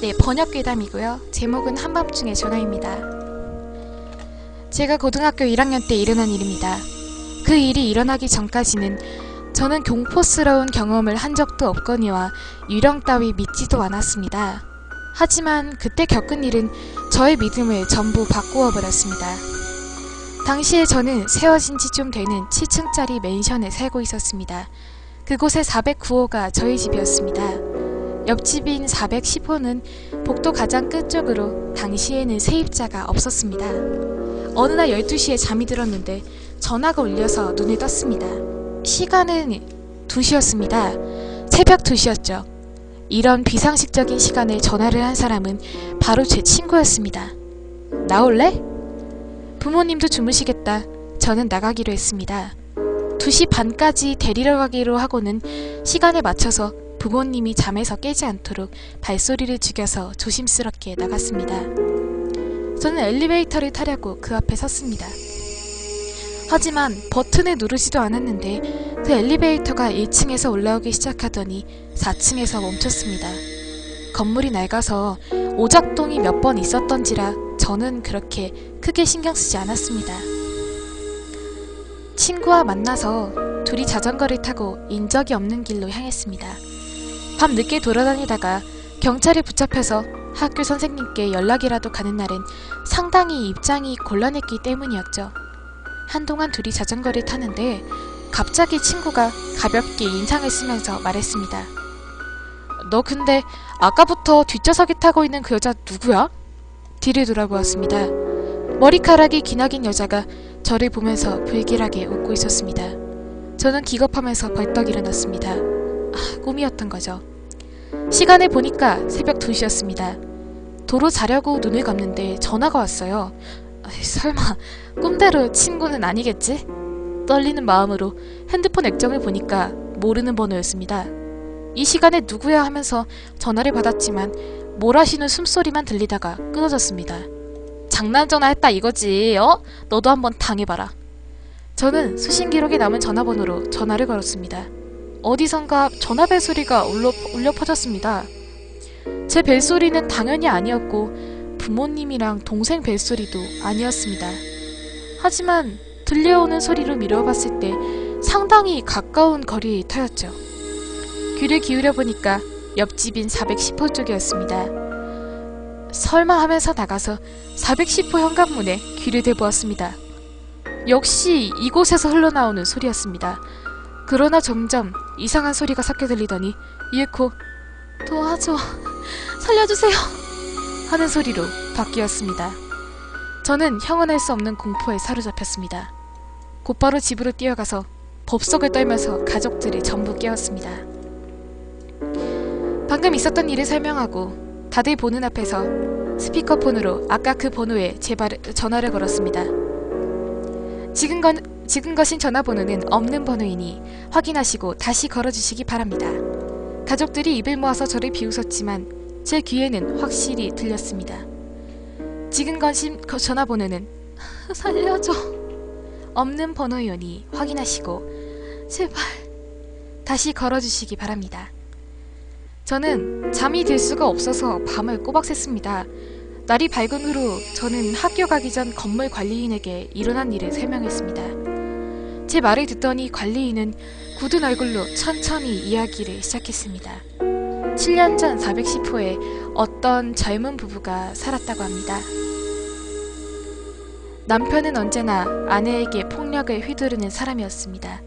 네, 번역괴담이고요. 제목은 한밤중의 전화입니다. 제가 고등학교 1학년 때 일어난 일입니다. 그 일이 일어나기 전까지는 저는 공포스러운 경험을 한 적도 없거니와 유령 따위 믿지도 않았습니다. 하지만 그때 겪은 일은 저의 믿음을 전부 바꾸어 버렸습니다. 당시에 저는 세워진 지 좀 되는 7층짜리 맨션에 살고 있었습니다. 그곳의 409호가 저희 집이었습니다. 옆집인 410호는 복도 가장 끝쪽으로 당시에는 세입자가 없었습니다. 어느 날 12시에 잠이 들었는데 전화가 울려서 눈을 떴습니다. 시간은 2시였습니다. 새벽 2시였죠. 이런 비상식적인 시간에 전화를 한 사람은 바로 제 친구였습니다. 나올래? 부모님도 주무시겠다. 저는 나가기로 했습니다. 2시 반까지 데리러 가기로 하고는 시간에 맞춰서 부모님이 잠에서 깨지 않도록 발소리를 죽여서 조심스럽게 나갔습니다. 저는 엘리베이터를 타려고 그 앞에 섰습니다. 하지만 버튼을 누르지도 않았는데 그 엘리베이터가 1층에서 올라오기 시작하더니 4층에서 멈췄습니다. 건물이 낡아서 오작동이 몇 번 있었던지라 저는 그렇게 크게 신경 쓰지 않았습니다. 친구와 만나서 둘이 자전거를 타고 인적이 없는 길로 향했습니다. 밤 늦게 돌아다니다가 경찰에 붙잡혀서 학교 선생님께 연락이라도 가는 날은 상당히 입장이 곤란했기 때문이었죠. 한동안 둘이 자전거를 타는데 갑자기 친구가 가볍게 인상을 쓰면서 말했습니다. 너 근데 아까부터 뒷좌석에 타고 있는 그 여자 누구야? 뒤를 돌아보았습니다. 머리카락이 기나긴 여자가 저를 보면서 불길하게 웃고 있었습니다. 저는 기겁하면서 벌떡 일어났습니다. 꿈이었던 거죠. 시간을 보니까 새벽 2시였습니다. 도로 자려고 눈을 감는데 전화가 왔어요. 설마 꿈대로 친구는 아니겠지? 떨리는 마음으로 핸드폰 액정을 보니까 모르는 번호였습니다. 이 시간에 누구야 하면서 전화를 받았지만 몰아쉬는 숨소리만 들리다가 끊어졌습니다. 장난 전화했다 이거지, 너도 한번 당해봐라. 저는 수신 기록에 남은 전화번호로 전화를 걸었습니다. 어디선가 전화벨 소리가 울려 퍼졌습니다. 제 벨소리는 당연히 아니었고 부모님이랑 동생 벨소리도 아니었습니다. 하지만 들려오는 소리로 미뤄봤을 때 상당히 가까운 거리에 터였죠. 귀를 기울여 보니까 옆집인 410호 쪽이었습니다. 설마 하면서 나가서 410호 현관문에 귀를 대보았습니다. 역시 이곳에서 흘러나오는 소리였습니다. 그러나 점점 이상한 소리가 섞여 들리더니 이윽고 도와줘, 살려주세요 하는 소리로 바뀌었습니다. 저는 형언할 수 없는 공포에 사로잡혔습니다. 곧바로 집으로 뛰어가서 법석을 떨면서 가족들을 전부 깨웠습니다. 방금 있었던 일을 설명하고 다들 보는 앞에서 스피커폰으로 아까 그 번호에 전화를 걸었습니다. 지금 거신 전화번호는 없는 번호이니 확인하시고 다시 걸어주시기 바랍니다. 가족들이 입을 모아서 저를 비웃었지만 제 귀에는 확실히 들렸습니다. 지금 거신 전화번호는 살려줘 없는 번호이오니 확인하시고 제발 다시 걸어주시기 바랍니다. 저는 잠이 들 수가 없어서 밤을 꼬박 샜습니다. 날이 밝은 후로 저는 학교 가기 전 건물 관리인에게 일어난 일을 설명했습니다. 제 말을 듣더니 관리인은 굳은 얼굴로 천천히 이야기를 시작했습니다. 7년 전 410호에 어떤 젊은 부부가 살았다고 합니다. 남편은 언제나 아내에게 폭력을 휘두르는 사람이었습니다.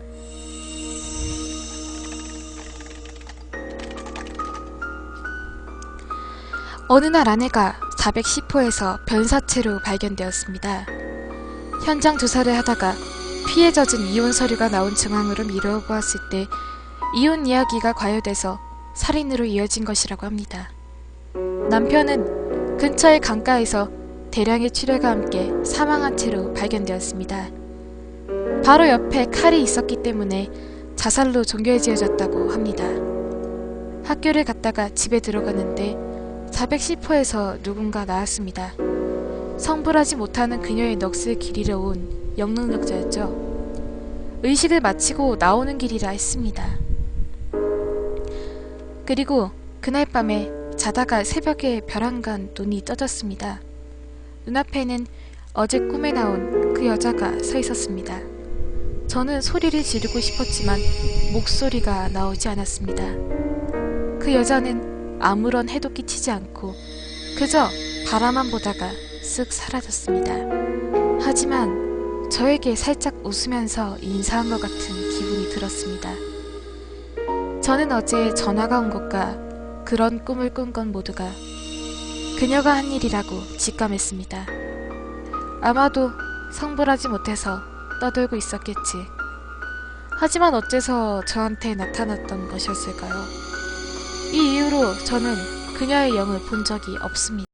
어느 날 아내가 410호에서 변사체로 발견되었습니다. 현장 조사를 하다가 피에 젖은 이혼 서류가 나온 정황으로 미루어 보았을 때 이혼 이야기가 과열돼서 살인으로 이어진 것이라고 합니다. 남편은 근처의 강가에서 대량의 출혈과 함께 사망한 채로 발견되었습니다. 바로 옆에 칼이 있었기 때문에 자살로 종결지어졌다고 합니다. 학교를 갔다가 집에 들어가는데 410호에서 누군가 나왔습니다. 성불하지 못하는 그녀의 넋을 기리러 온 영능력자였죠. 의식을 마치고 나오는 길이라 했습니다. 그리고 그날 밤에 자다가 새벽에 벼랑간 눈이 떠졌습니다. 눈앞에는 어제 꿈에 나온 그 여자가 서 있었습니다. 저는 소리를 지르고 싶었지만 목소리가 나오지 않았습니다. 그 여자는 아무런 해도 끼치지 않고 그저 바라만 보다가 쓱 사라졌습니다. 하지만 저에게 살짝 웃으면서 인사한 것 같은 기분이 들었습니다. 저는 어제 전화가 온 것과 그런 꿈을 꾼 건 모두가 그녀가 한 일이라고 직감했습니다. 아마도 성불하지 못해서 떠들고 있었겠지. 하지만 어째서 저한테 나타났던 것이었을까요? 이 이후로 저는 그녀의 영을 본 적이 없습니다.